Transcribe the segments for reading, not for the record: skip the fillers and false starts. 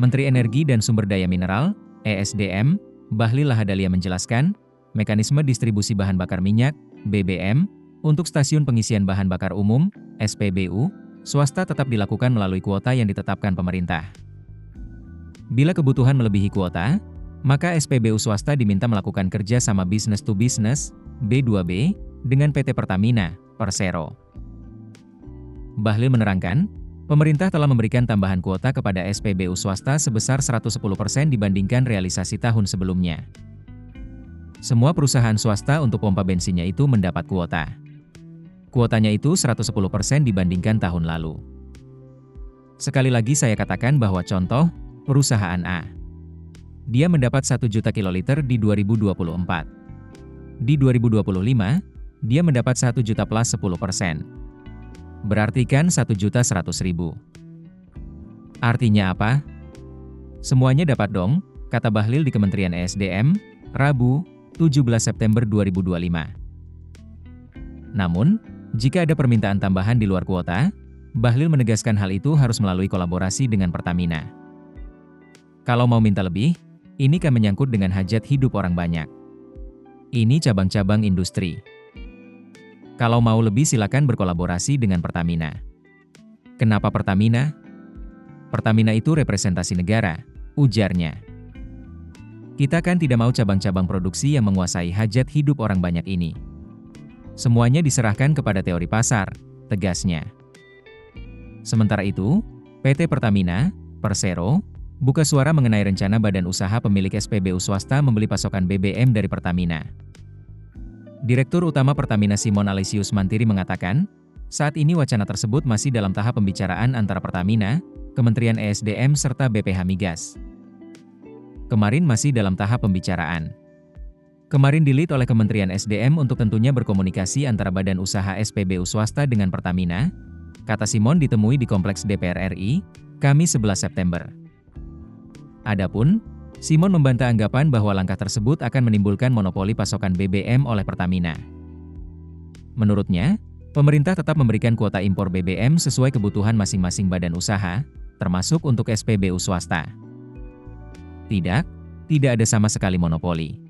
Menteri Energi dan Sumber Daya Mineral, (ESDM), Bahlil Lahadalia menjelaskan, mekanisme distribusi bahan bakar minyak, BBM, untuk stasiun pengisian bahan bakar umum, SPBU, swasta tetap dilakukan melalui kuota yang ditetapkan pemerintah. Bila kebutuhan melebihi kuota, maka SPBU swasta diminta melakukan kerja sama business to business, B2B, dengan PT Pertamina, Persero. Bahlil menerangkan, pemerintah telah memberikan tambahan kuota kepada SPBU swasta sebesar 110% dibandingkan realisasi tahun sebelumnya. Semua perusahaan swasta untuk pompa bensinnya itu mendapat kuota. Kuotanya itu 110% dibandingkan tahun lalu. Sekali lagi saya katakan bahwa contoh, perusahaan A. Dia mendapat 1 juta kiloliter di 2024. Di 2025, dia mendapat 1 juta plus 10%. Berarti kan 1.100.000. Artinya apa? Semuanya dapat dong, kata Bahlil di Kementerian ESDM, Rabu, 17 September 2025. Namun, jika ada permintaan tambahan di luar kuota, Bahlil menegaskan hal itu harus melalui kolaborasi dengan Pertamina. Kalau mau minta lebih, ini kan menyangkut dengan hajat hidup orang banyak. Ini cabang-cabang industri. Kalau mau lebih silakan berkolaborasi dengan Pertamina. Kenapa Pertamina? Pertamina itu representasi negara, ujarnya. Kita kan tidak mau cabang-cabang produksi yang menguasai hajat hidup orang banyak ini. Semuanya diserahkan kepada teori pasar, tegasnya. Sementara itu, PT Pertamina, Persero, buka suara mengenai rencana badan usaha pemilik SPBU swasta membeli pasokan BBM dari Pertamina. Direktur Utama Pertamina Simon Alesius Mantiri mengatakan, saat ini wacana tersebut masih dalam tahap pembicaraan antara Pertamina, Kementerian ESDM serta BPH Migas. Kemarin masih dalam tahap pembicaraan. Kemarin di-lead oleh Kementerian SDM untuk tentunya berkomunikasi antara badan usaha SPBU swasta dengan Pertamina, kata Simon ditemui di Kompleks DPR RI, Kamis 11 September. Adapun, Simon membantah anggapan bahwa langkah tersebut akan menimbulkan monopoli pasokan BBM oleh Pertamina. Menurutnya, pemerintah tetap memberikan kuota impor BBM sesuai kebutuhan masing-masing badan usaha, termasuk untuk SPBU swasta. Tidak ada sama sekali monopoli.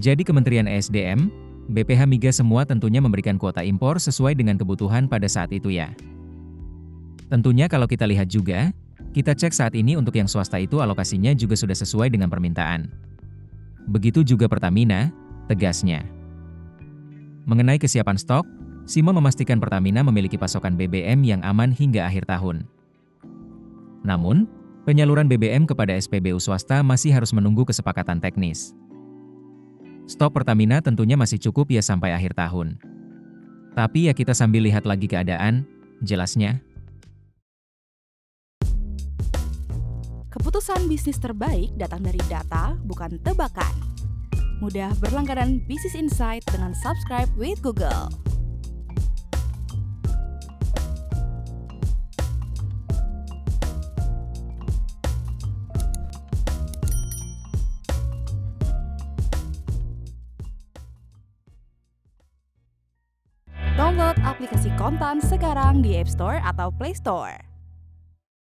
Jadi Kementerian ESDM, BPH Migas semua tentunya memberikan kuota impor sesuai dengan kebutuhan pada saat itu ya. Tentunya kalau kita lihat juga, kita cek saat ini untuk yang swasta itu alokasinya juga sudah sesuai dengan permintaan. Begitu juga Pertamina, tegasnya. Mengenai kesiapan stok, Simon memastikan Pertamina memiliki pasokan BBM yang aman hingga akhir tahun. Namun, penyaluran BBM kepada SPBU swasta masih harus menunggu kesepakatan teknis. Stok Pertamina tentunya masih cukup ya sampai akhir tahun. Tapi ya kita sambil lihat lagi keadaan, jelasnya. Keputusan bisnis terbaik datang dari data, bukan tebakan. Mudah berlangganan Business Insight dengan subscribe with Google. Download aplikasi Kontan sekarang di App Store atau Play Store.